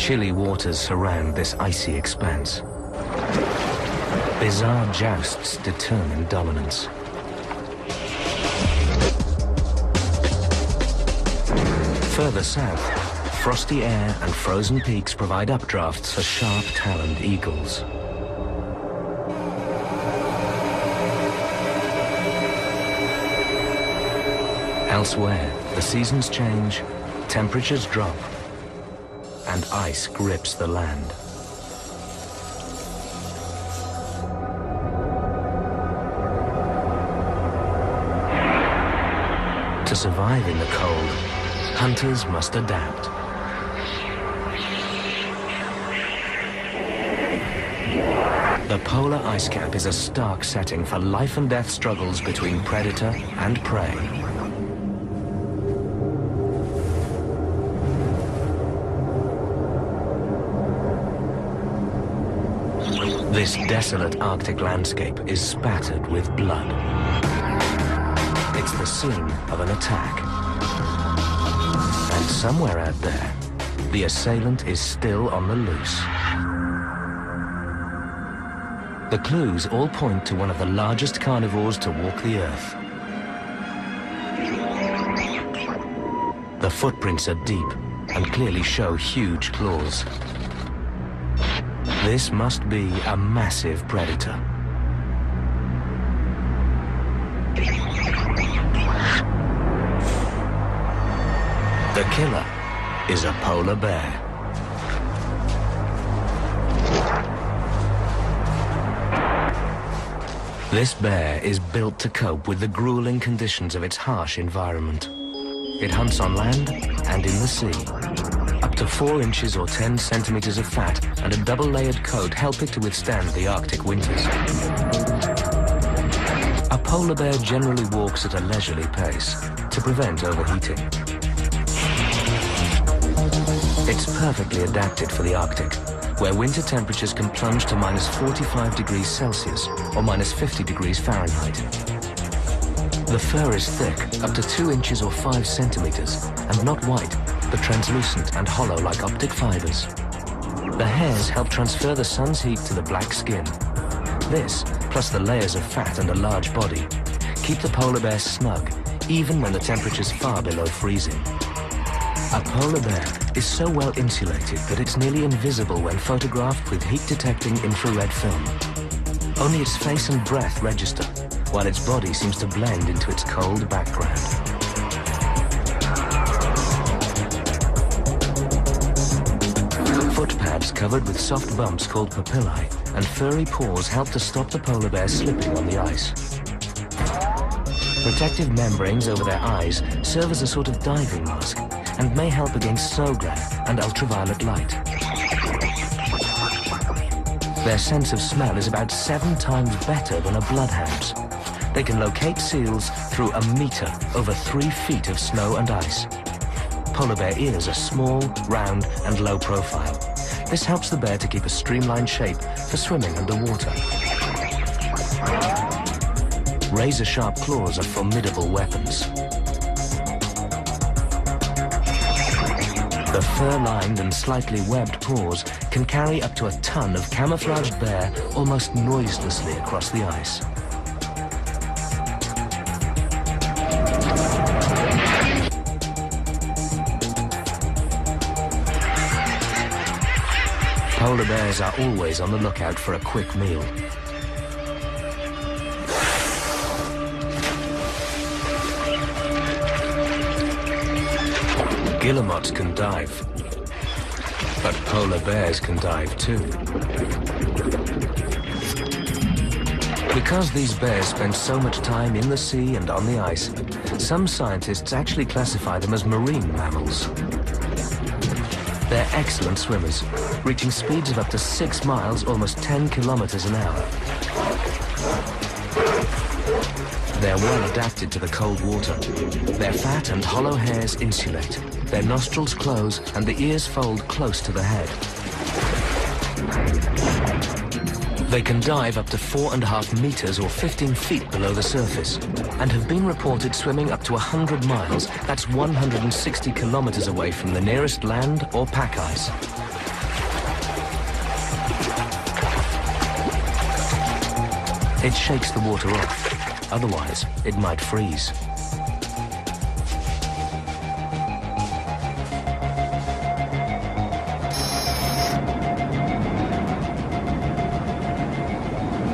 Chilly waters surround this icy expanse. Bizarre jousts determine dominance. Further south, frosty air and frozen peaks provide updrafts for sharp-taloned eagles. Elsewhere, the seasons change, temperatures drop, and ice grips the land. To survive in the cold, hunters must adapt. The polar ice cap is a stark setting for life and death struggles between predator and prey. This desolate Arctic landscape is spattered with blood. It's the scene of an attack. And somewhere out there, the assailant is still on the loose. The clues all point to one of the largest carnivores to walk the earth. The footprints are deep and clearly show huge claws. This must be a massive predator. The killer is a polar bear. This bear is built to cope with the grueling conditions of its harsh environment. It hunts on land and in the sea. Up to 4 inches or 10 centimeters of fat and a double-layered coat help it to withstand the Arctic winters. A polar bear generally walks at a leisurely pace to prevent overheating. It's perfectly adapted for the Arctic, where winter temperatures can plunge to minus 45 degrees Celsius or minus 50 degrees Fahrenheit. The fur is thick, up to 2 inches or 5 centimeters, and not white, but translucent and hollow like optic fibers. The hairs help transfer the sun's heat to the black skin. This, plus the layers of fat and a large body, keep the polar bear snug, even when the temperature's far below freezing. A polar bear is so well insulated that it's nearly invisible when photographed with heat-detecting infrared film. Only its face and breath register, while its body seems to blend into its cold background. Foot pads covered with soft bumps called papillae and furry paws help to stop the polar bear slipping on the ice. Protective membranes over their eyes serve as a sort of diving mask and may help against snow glare and ultraviolet light. Their sense of smell is about 7 times better than a bloodhound's. They can locate seals through a meter over 3 feet of snow and ice. Polar bear ears are small, round, and low profile. This helps the bear to keep a streamlined shape for swimming underwater. Razor-sharp claws are formidable weapons. The fur-lined and slightly webbed paws can carry up to a ton of camouflaged bear almost noiselessly across the ice. Polar bears are always on the lookout for a quick meal. Guillemots can dive, but polar bears can dive too. Because these bears spend so much time in the sea and on the ice, some scientists actually classify them as marine mammals. They're excellent swimmers, reaching speeds of up to 6 miles, almost 10 kilometers an hour. They're well adapted to the cold water. Their fat and hollow hairs insulate. Their nostrils close and the ears fold close to the head. They can dive up to 4.5 meters or 15 feet below the surface and have been reported swimming up to 100 miles, that's 160 kilometers away from the nearest land or pack ice. It shakes the water off, otherwise it might freeze.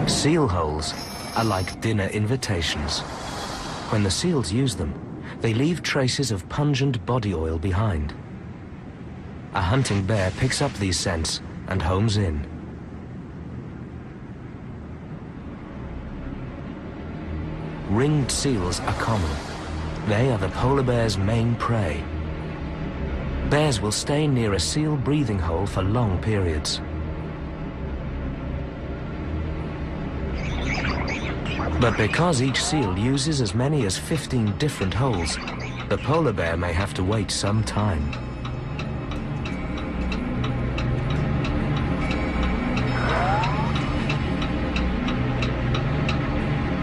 Seal holes are like dinner invitations. When the seals use them, they leave traces of pungent body oil behind. A hunting bear picks up these scents and homes in. Ringed seals are common. They are the polar bear's main prey. Bears will stay near a seal breathing hole for long periods. But because each seal uses as many as 15 different holes, the polar bear may have to wait some time.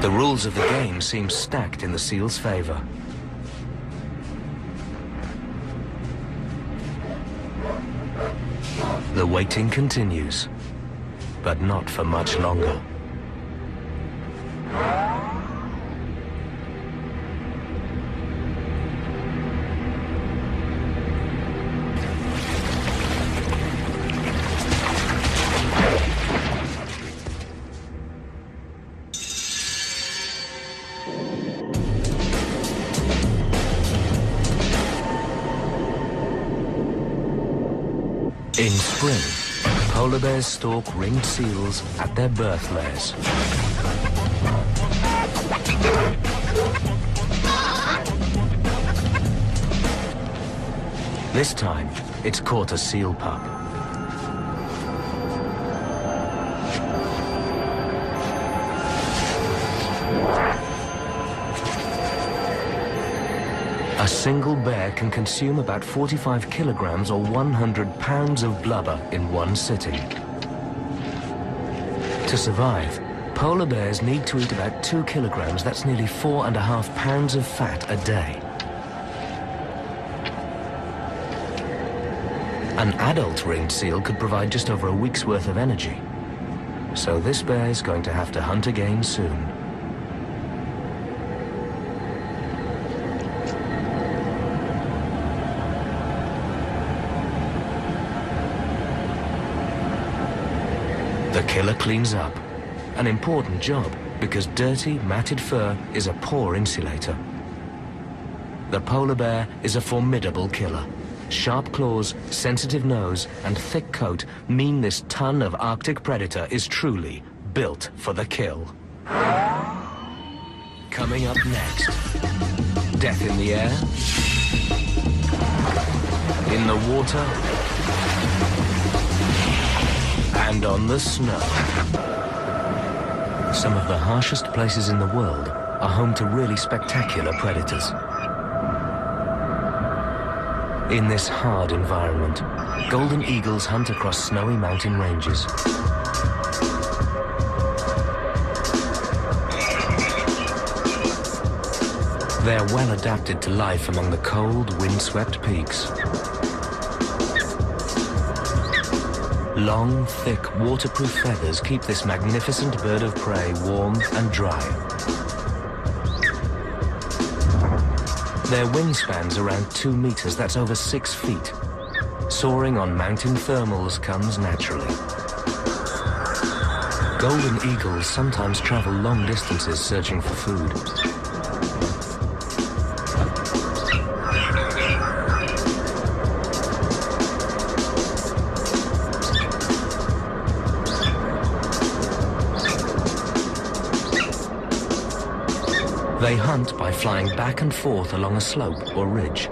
The rules of the game seem stacked in the seal's favor. The waiting continues, but not for much longer. In spring, polar bears stalk ringed seals at their birth lairs. This time, it's caught a seal pup. A single bear can consume about 45 kilograms or 100 pounds of blubber in one sitting. To survive, polar bears need to eat about 2 kilograms, that's nearly 4.5 pounds of fat a day. An adult ringed seal could provide just over a week's worth of energy. So this bear is going to have to hunt again soon. The killer cleans up. An important job, because dirty, matted fur is a poor insulator. The polar bear is a formidable killer. Sharp claws, sensitive nose, and thick coat mean this ton of Arctic predator is truly built for the kill. Coming up next, death in the air, in the water, and on the snow. Some of the harshest places in the world are home to really spectacular predators. In this hard environment, golden eagles hunt across snowy mountain ranges. They're well adapted to life among the cold, windswept peaks. Long, thick, waterproof feathers keep this magnificent bird of prey warm and dry. Their wingspan's around 2 meters, that's over 6 feet. Soaring on mountain thermals comes naturally. Golden eagles sometimes travel long distances searching for food. They hunt by flying back and forth along a slope or ridge.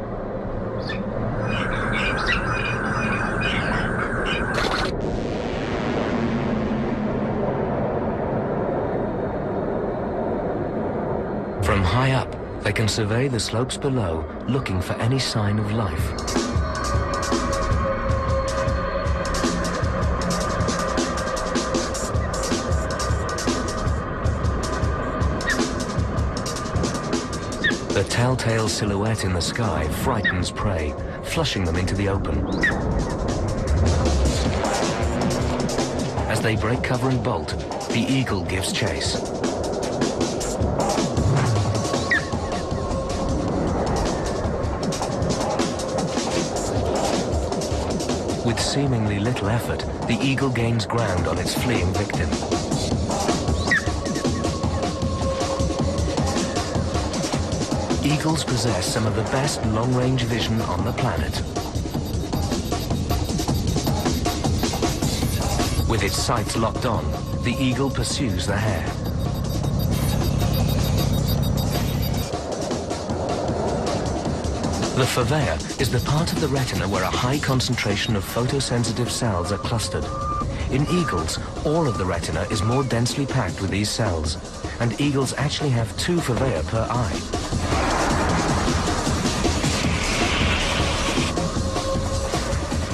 From high up, they can survey the slopes below, looking for any sign of life. The telltale silhouette in the sky frightens prey, flushing them into the open. As they break cover and bolt, the eagle gives chase. With seemingly little effort, the eagle gains ground on its fleeing victim. Eagles possess some of the best long-range vision on the planet. With its sights locked on, the eagle pursues the hare. The fovea is the part of the retina where a high concentration of photosensitive cells are clustered. In eagles, all of the retina is more densely packed with these cells, and eagles actually have 2 fovea per eye.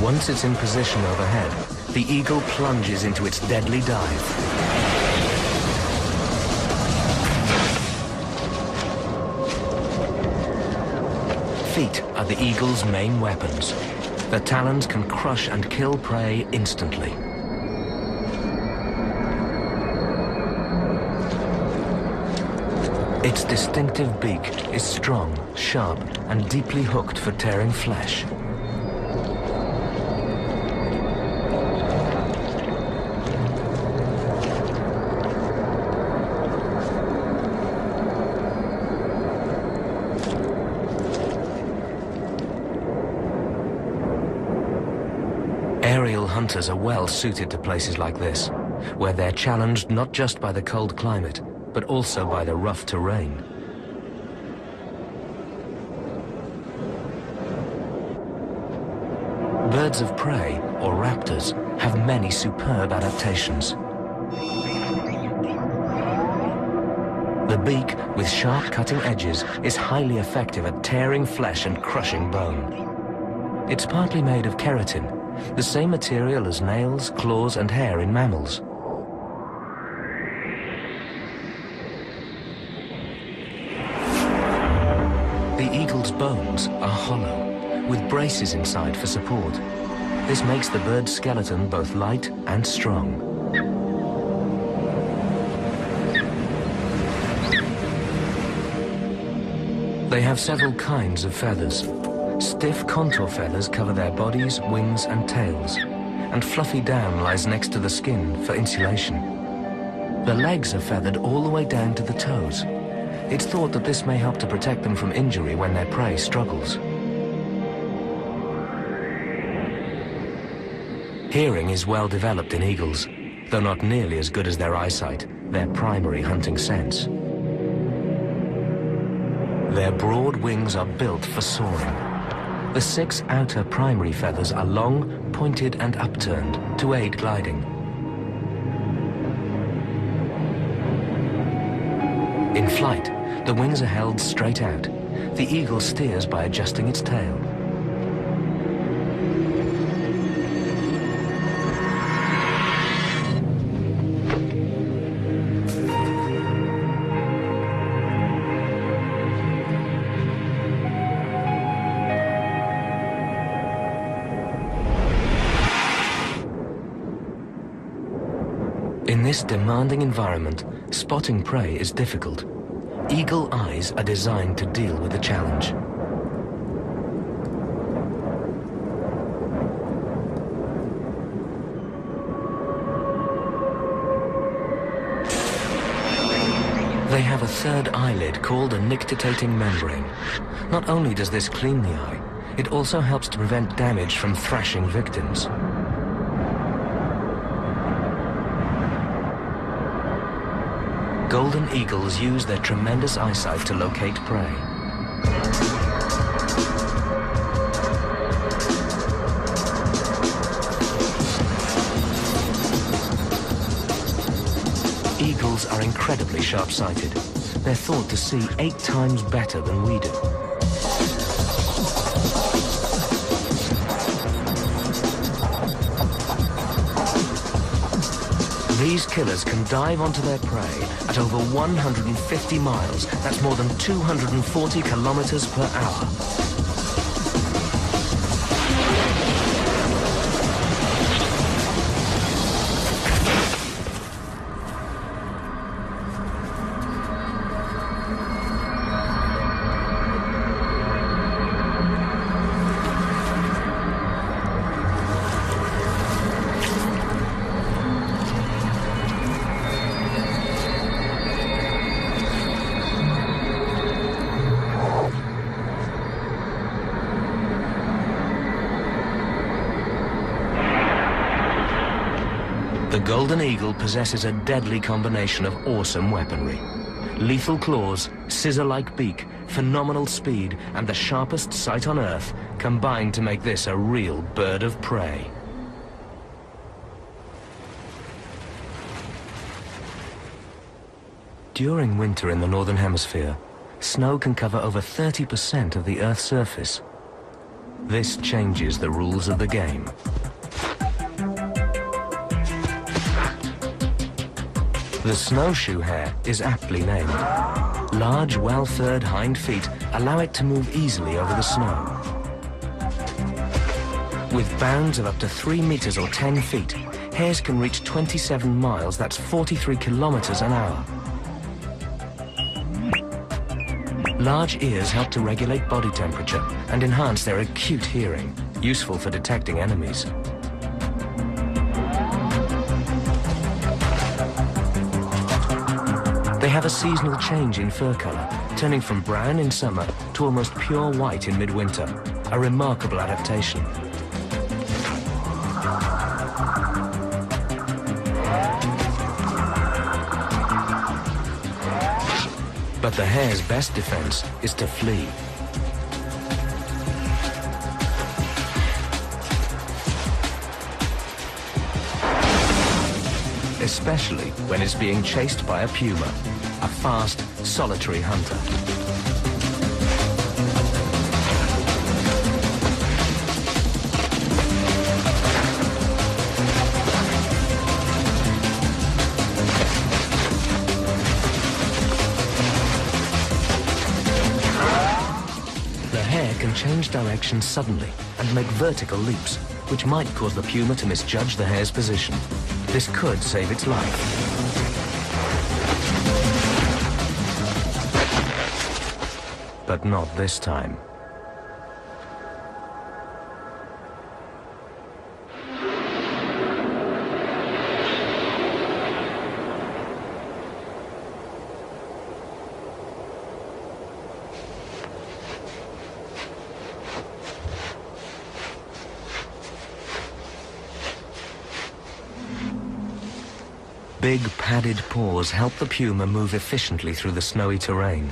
Once it's in position overhead, the eagle plunges into its deadly dive. Feet are the eagle's main weapons. Their talons can crush and kill prey instantly. Its distinctive beak is strong, sharp, and deeply hooked for tearing flesh. Aerial hunters are well suited to places like this, where they're challenged not just by the cold climate, but also by the rough terrain. Birds of prey, or raptors, have many superb adaptations. The beak, with sharp cutting edges, is highly effective at tearing flesh and crushing bone. It's partly made of keratin, the same material as nails, claws, and hair in mammals. The eagle's bones are hollow, with braces inside for support. This makes the bird's skeleton both light and strong. They have several kinds of feathers. Stiff contour feathers cover their bodies, wings, and tails, and fluffy down lies next to the skin for insulation. The legs are feathered all the way down to the toes. It's thought that this may help to protect them from injury when their prey struggles. Hearing is well developed in eagles, though not nearly as good as their eyesight, their primary hunting sense. Their broad wings are built for soaring. The 6 outer primary feathers are long, pointed, and upturned to aid gliding. In flight, the wings are held straight out. The eagle steers by adjusting its tail. In this demanding environment, spotting prey is difficult. Eagle eyes are designed to deal with the challenge. They have a third eyelid called a nictitating membrane. Not only does this clean the eye, it also helps to prevent damage from thrashing victims. Golden eagles use their tremendous eyesight to locate prey. Eagles are incredibly sharp-sighted. They're thought to see 8 times better than we do. These killers can dive onto their prey at over 150 miles. That's more than 240 kilometers per hour. The golden eagle possesses a deadly combination of awesome weaponry. Lethal claws, scissor-like beak, phenomenal speed, and the sharpest sight on Earth combine to make this a real bird of prey. During winter in the Northern Hemisphere, snow can cover over 30% of the Earth's surface. This changes the rules of the game. The snowshoe hare is aptly named. Large, well-furred hind feet allow it to move easily over the snow. With bounds of up to 3 meters or 10 feet, hares can reach 27 miles, that's 43 kilometers an hour. Large ears help to regulate body temperature and enhance their acute hearing, useful for detecting enemies. They have a seasonal change in fur color, turning from brown in summer to almost pure white in midwinter, a remarkable adaptation. But the hare's best defense is to flee. Especially when it's being chased by a puma, a fast, solitary hunter. The hare can change direction suddenly and make vertical leaps, which might cause the puma to misjudge the hare's position. This could save its life. But not this time. Big padded paws help the puma move efficiently through the snowy terrain.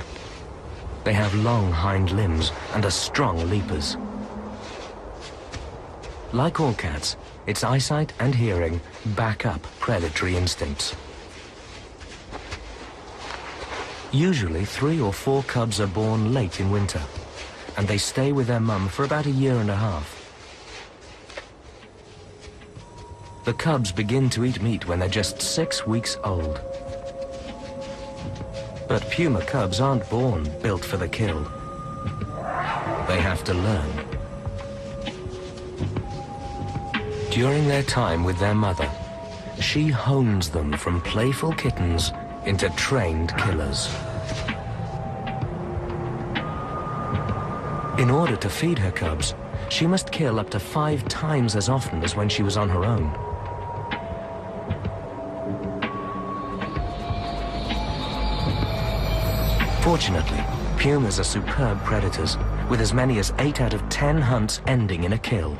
They have long hind limbs and are strong leapers. Like all cats, its eyesight and hearing back up predatory instincts. Usually 3 or 4 cubs are born late in winter, and they stay with their mum for about a year and a half. The cubs begin to eat meat when they're just 6 weeks old. But puma cubs aren't born built for the kill. They have to learn. During their time with their mother, she hones them from playful kittens into trained killers. In order to feed her cubs, she must kill up to 5 times as often as when she was on her own. Fortunately, pumas are superb predators, with as many as 8 out of 10 hunts ending in a kill.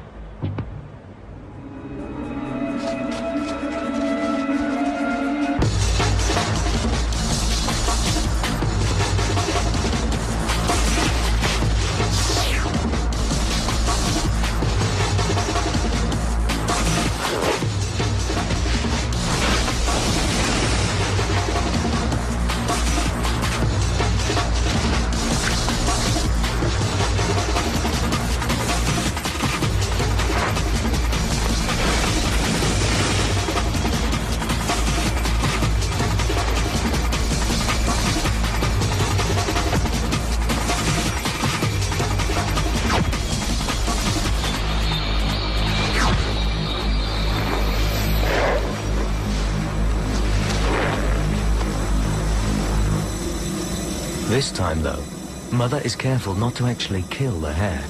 This time, though, Mother is careful not to actually kill the hare.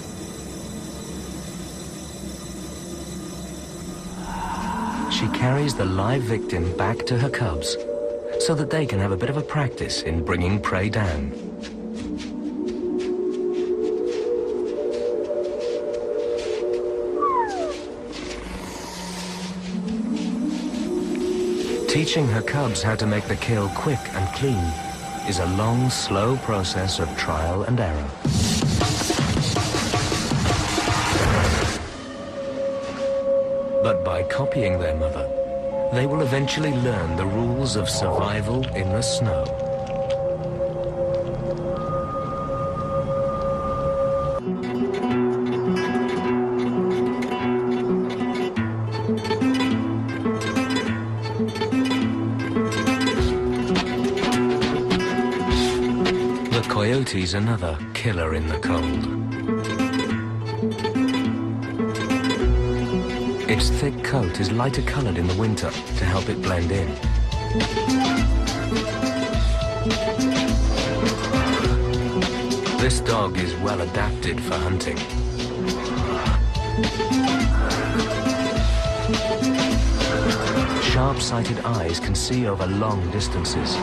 She carries the live victim back to her cubs so that they can have a bit of a practice in bringing prey down. Teaching her cubs how to make the kill quick and clean is a long, slow process of trial and error. But by copying their mother, they will eventually learn the rules of survival in the snow. The coyote's another killer in the cold. Its thick coat is lighter colored in the winter to help it blend in. This dog is well adapted for hunting. Sharp-sighted eyes can see over long distances.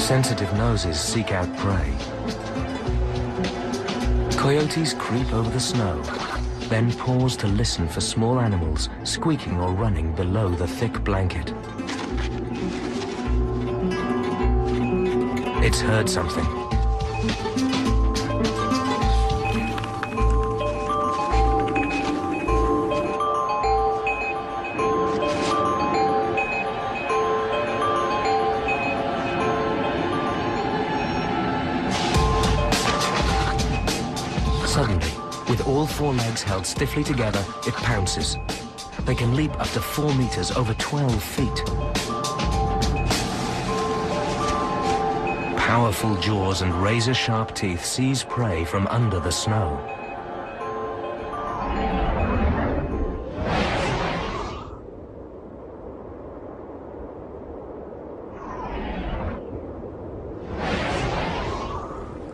Sensitive noses seek out prey. Coyotes creep over the snow, then pause to listen for small animals squeaking or running below the thick blanket. It's heard something. Suddenly, with all four legs held stiffly together, it pounces. They can leap up to 4 meters, over 12 feet. Powerful jaws and razor-sharp teeth seize prey from under the snow.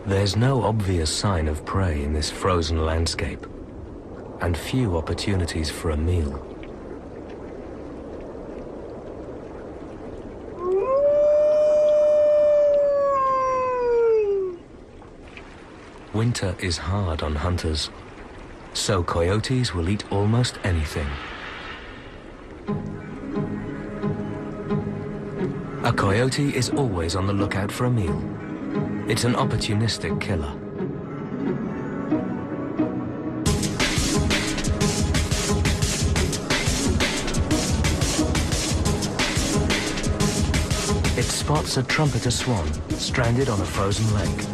There's no obvious sign of prey in this frozen landscape, and few opportunities for a meal. Winter is hard on hunters, so coyotes will eat almost anything. A coyote is always on the lookout for a meal. It's an opportunistic killer. It spots a trumpeter swan stranded on a frozen lake.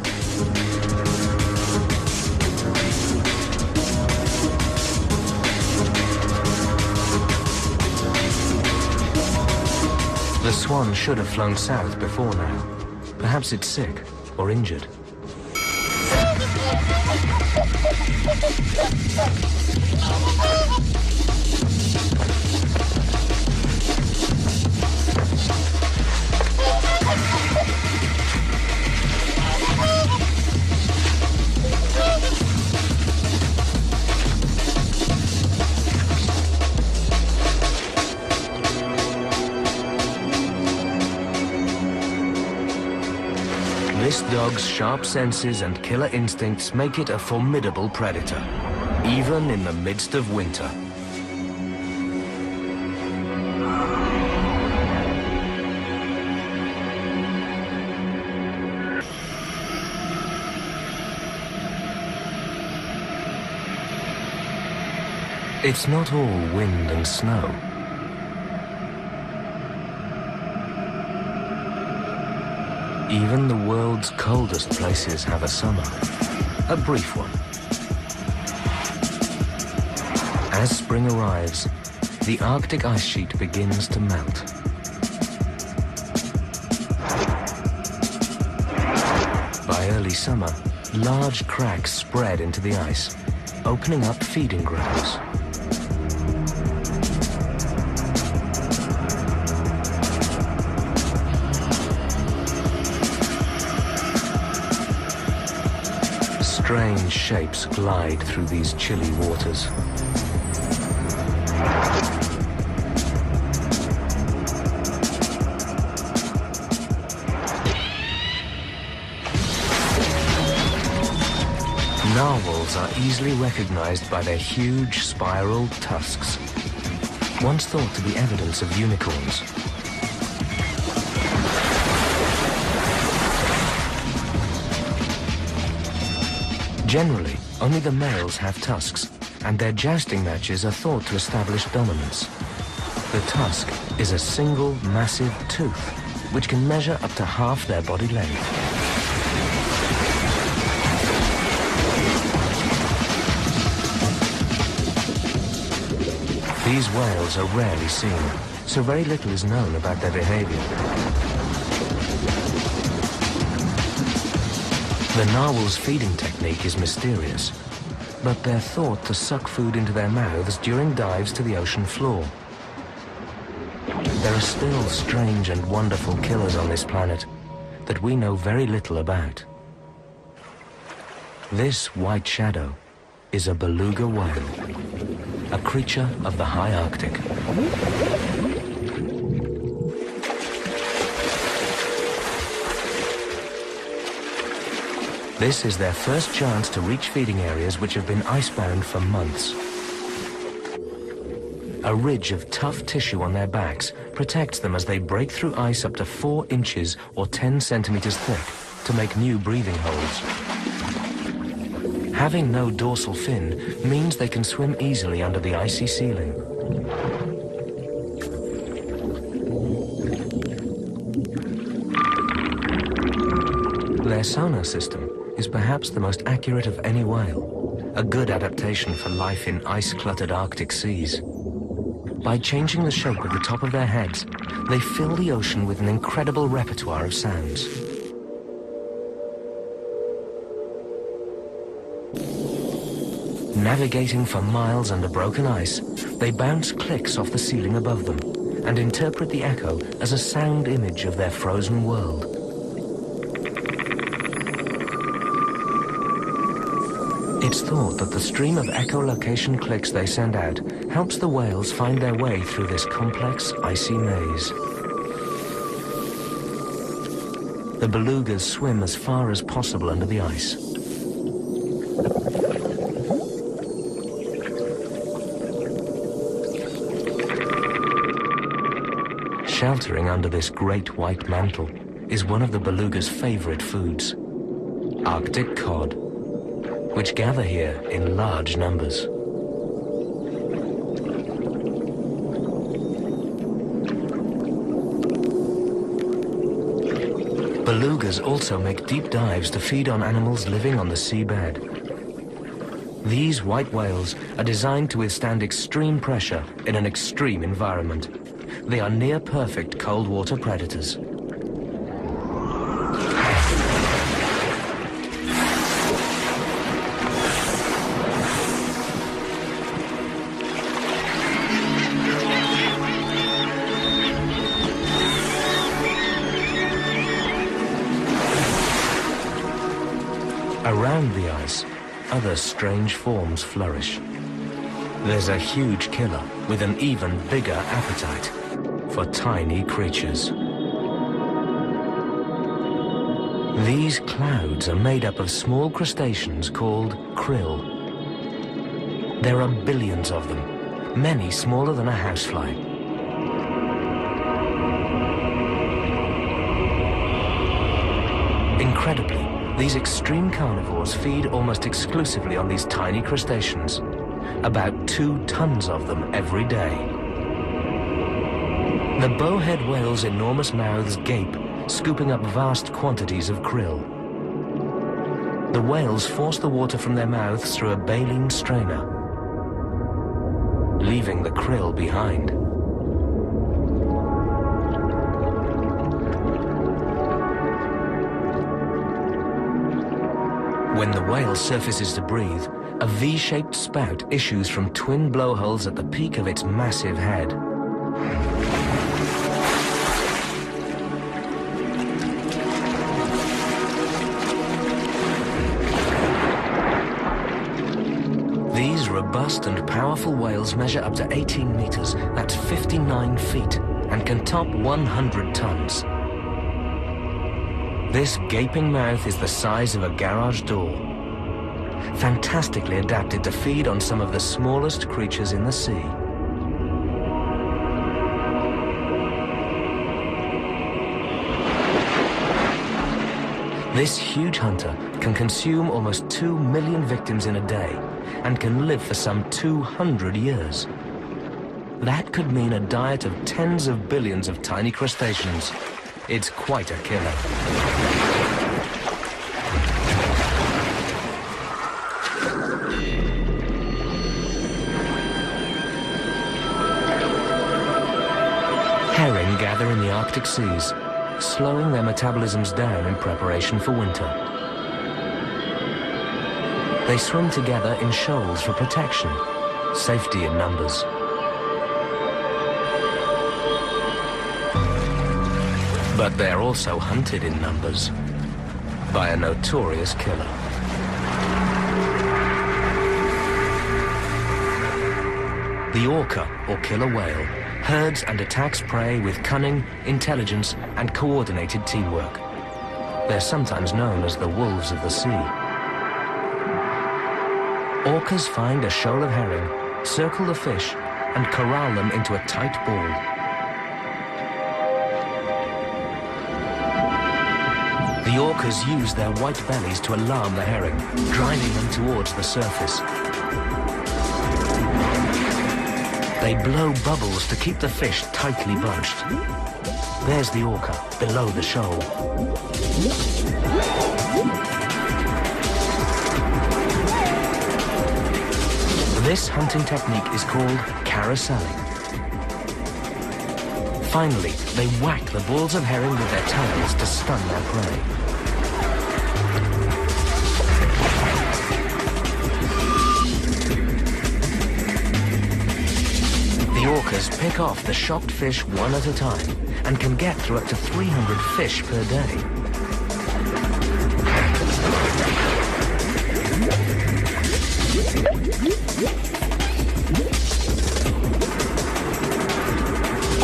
The swan should have flown south before now. Perhaps it's sick or injured. This dog's sharp senses and killer instincts make it a formidable predator, even in the midst of winter. It's not all wind and snow. Even the world's coldest places have a summer, a brief one. As spring arrives, the Arctic ice sheet begins to melt. By early summer, large cracks spread into the ice, opening up feeding grounds. Strange shapes glide through these chilly waters. Narwhals are easily recognized by their huge spiral tusks. once thought to be evidence of unicorns. Generally, only the males have tusks, and their jousting matches are thought to establish dominance. The tusk is a single massive tooth, which can measure up to half their body length. These whales are rarely seen, so very little is known about their behavior. The narwhal's feeding technique is mysterious, but they're thought to suck food into their mouths during dives to the ocean floor. There are still strange and wonderful killers on this planet that we know very little about. This white shadow is a beluga whale, a creature of the high Arctic. This is their first chance to reach feeding areas which have been icebound for months. A ridge of tough tissue on their backs protects them as they break through ice up to 4 inches or 10 centimeters thick to make new breathing holes. Having no dorsal fin means they can swim easily under the icy ceiling. Their sonar system is perhaps the most accurate of any whale, a good adaptation for life in ice-cluttered Arctic seas. By changing the shape of the top of their heads, they fill the ocean with an incredible repertoire of sounds. Navigating for miles under broken ice, they bounce clicks off the ceiling above them and interpret the echo as a sound image of their frozen world. It's thought that the stream of echolocation clicks they send out helps the whales find their way through this complex, icy maze. The belugas swim as far as possible under the ice. Sheltering under this great white mantle is one of the beluga's favorite foods, Arctic cod, which gather here in large numbers. Belugas also make deep dives to feed on animals living on the seabed. These white whales are designed to withstand extreme pressure in an extreme environment. They are near-perfect cold water predators. Around the ice, other strange forms flourish. There's a huge killer with an even bigger appetite for tiny creatures. These clouds are made up of small crustaceans called krill. There are billions of them, many smaller than a housefly. Incredibly, these extreme carnivores feed almost exclusively on these tiny crustaceans, about 2 tons of them every day. The bowhead whale's enormous mouths gape, scooping up vast quantities of krill. The whales force the water from their mouths through a baleen strainer, leaving the krill behind. When the whale surfaces to breathe, a V-shaped spout issues from twin blowholes at the peak of its massive head. These robust and powerful whales measure up to 18 meters, that's 59 feet, and can top 100 tons. This gaping mouth is the size of a garage door, fantastically adapted to feed on some of the smallest creatures in the sea. This huge hunter can consume almost 2 million victims in a day and can live for some 200 years. That could mean a diet of tens of billions of tiny crustaceans. It's quite a killer. Herring gather in the Arctic seas, slowing their metabolisms down in preparation for winter. They swim together in shoals for protection, safety in numbers. But they're also hunted in numbers by a notorious killer. The orca, or killer whale, herds and attacks prey with cunning, intelligence, and coordinated teamwork. They're sometimes known as the wolves of the sea. Orcas find a shoal of herring, circle the fish, and corral them into a tight ball. The orcas use their white bellies to alarm the herring, driving them towards the surface. They blow bubbles to keep the fish tightly bunched. There's the orca, below the shoal. This hunting technique is called carouseling. Finally, they whack the balls of herring with their tails to stun their prey. The orcas pick off the shocked fish one at a time and can get through up to 300 fish per day.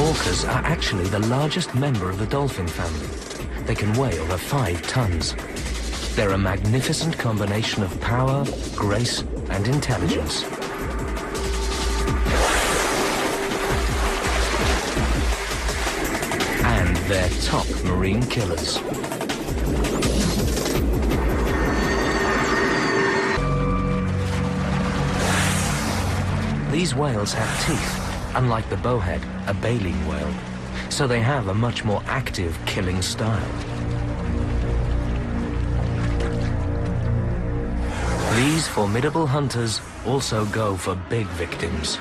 Orcas are actually the largest member of the dolphin family. They can weigh over 5 tons. They're a magnificent combination of power, grace, and intelligence. And they're top marine killers. These whales have teeth. Unlike the bowhead, a baleen whale, so they have a much more active killing style. These formidable hunters also go for big victims.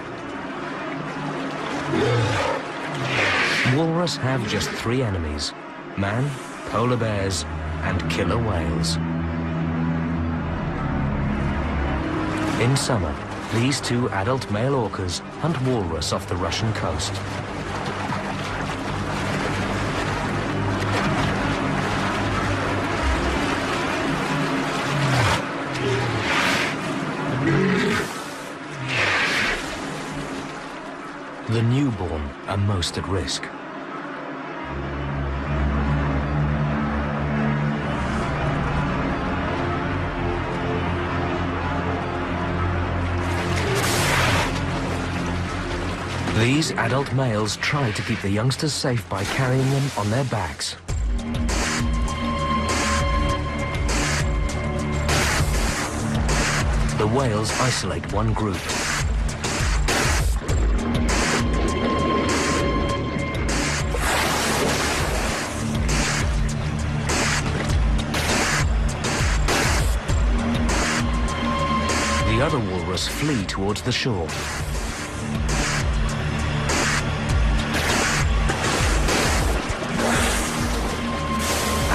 Walrus have just 3 enemies: man, polar bears, and killer whales. In summer, these 2 adult male orcas hunt walrus off the Russian coast. The newborn are most at risk. These adult males try to keep the youngsters safe by carrying them on their backs. The whales isolate one group. The other walrus flee towards the shore.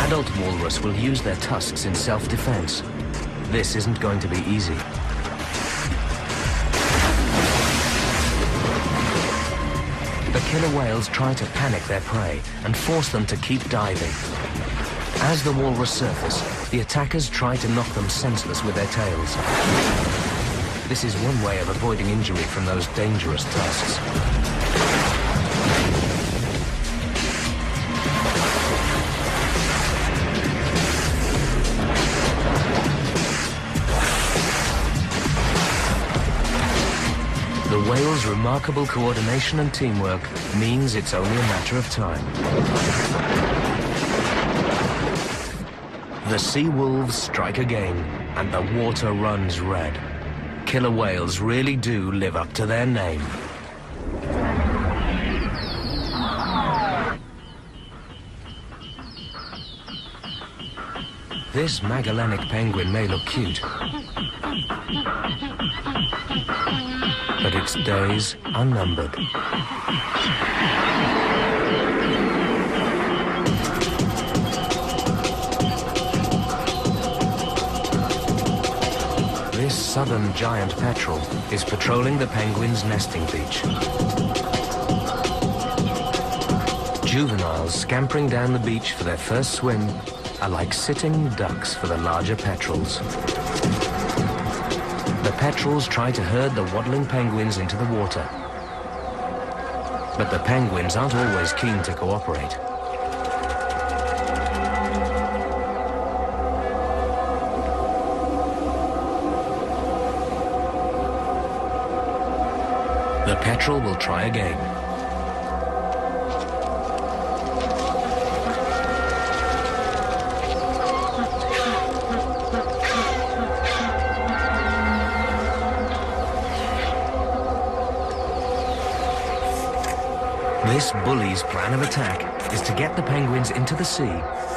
Adult walrus will use their tusks in self-defense. This isn't going to be easy. The killer whales try to panic their prey and force them to keep diving. As the walrus surface, the attackers try to knock them senseless with their tails. This is one way of avoiding injury from those dangerous tusks. The whale's remarkable coordination and teamwork means it's only a matter of time. The sea wolves strike again, and the water runs red. Killer whales really do live up to their name. This Magellanic penguin may look cute, but its days are numbered. This southern giant petrel is patrolling the penguins' nesting beach. Juveniles scampering down the beach for their first swim are like sitting ducks for the larger petrels. The petrels try to herd the waddling penguins into the water, but the penguins aren't always keen to cooperate. The petrel will try again. This bully's plan of attack is to get the penguins into the sea,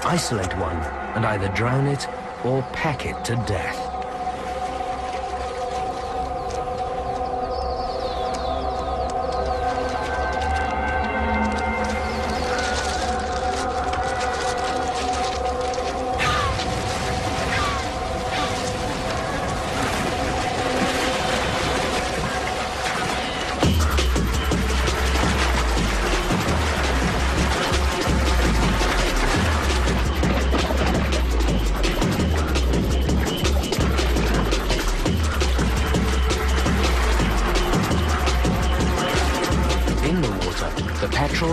isolate one, and either drown it or peck it to death.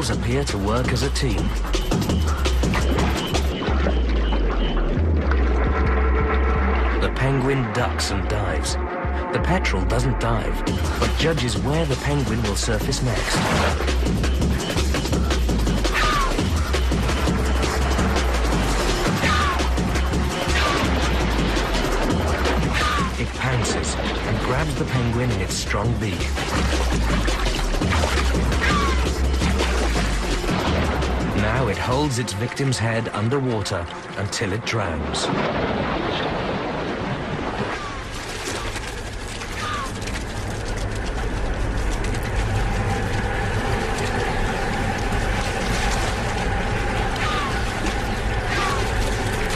Appear to work as a team. The penguin ducks and dives. The petrel doesn't dive, but judges where the penguin will surface next. It pounces and grabs the penguin in its strong beak. Now it holds its victim's head underwater until it drowns.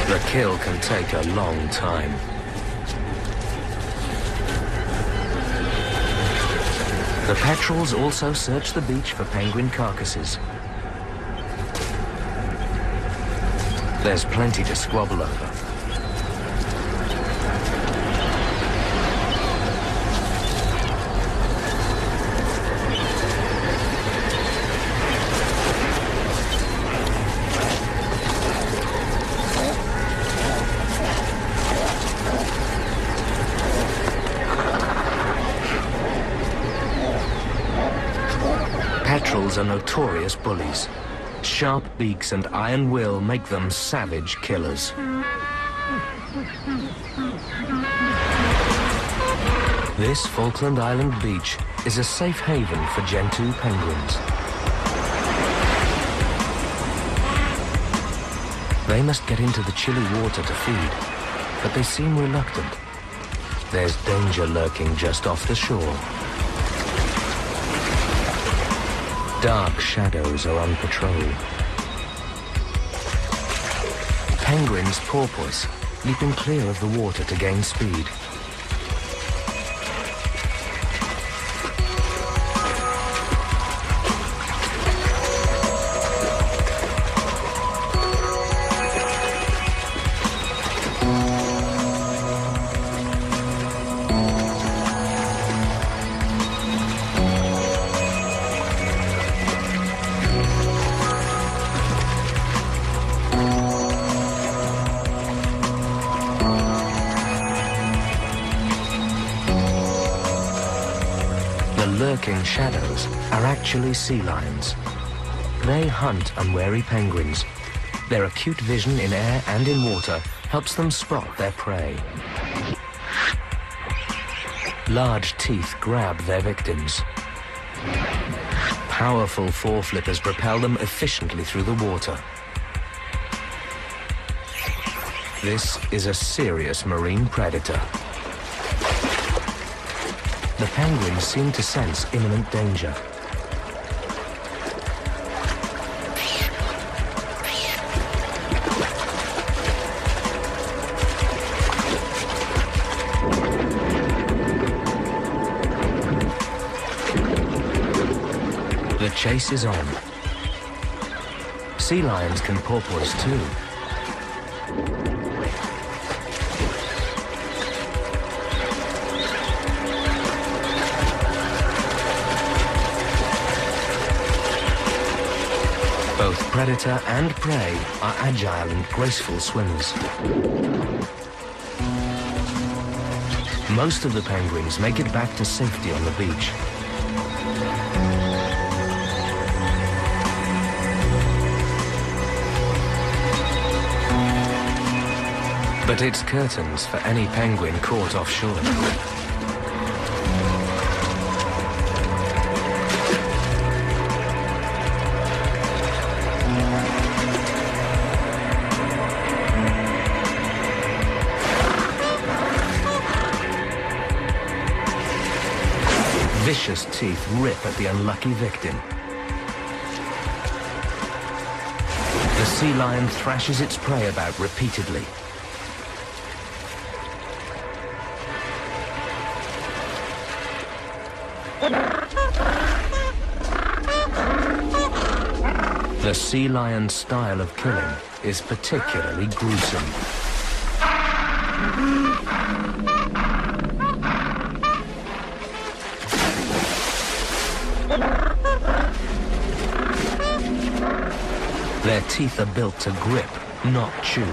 The kill can take a long time. The petrels also search the beach for penguin carcasses. There's plenty to squabble over. Petrels are notorious bullies. Sharp beaks and iron will make them savage killers. This Falkland Island beach is a safe haven for Gentoo penguins. They must get into the chilly water to feed, but they seem reluctant. There's danger lurking just off the shore. Dark shadows are on patrol. Penguins porpoise, leaping clear of the water to gain speed. Lurking shadows are actually sea lions. They hunt unwary penguins. Their acute vision in air and in water helps them spot their prey. Large teeth grab their victims. Powerful foreflippers propel them efficiently through the water. This is a serious marine predator. The penguins seem to sense imminent danger. The chase is on. Sea lions can porpoise too. Both predator and prey are agile and graceful swimmers. Most of the penguins make it back to safety on the beach. But it's curtains for any penguin caught offshore. Vicious teeth rip at the unlucky victim. The sea lion thrashes its prey about repeatedly. The sea lion's style of killing is particularly gruesome. Their teeth are built to grip, not chew.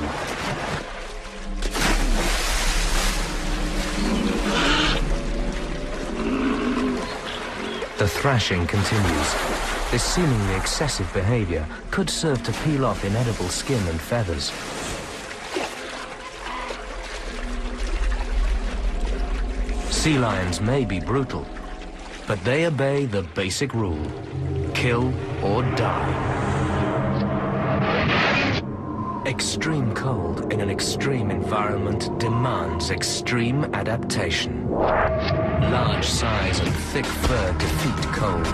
The thrashing continues. This seemingly excessive behavior could serve to peel off inedible skin and feathers. Sea lions may be brutal, but they obey the basic rule: kill or die. Extreme cold in an extreme environment demands extreme adaptation. Large size and thick fur defeat cold.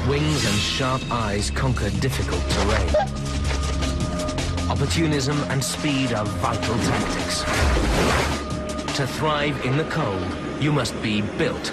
Wings and sharp eyes conquer difficult terrain. Opportunism and speed are vital tactics. To thrive in the cold, you must be built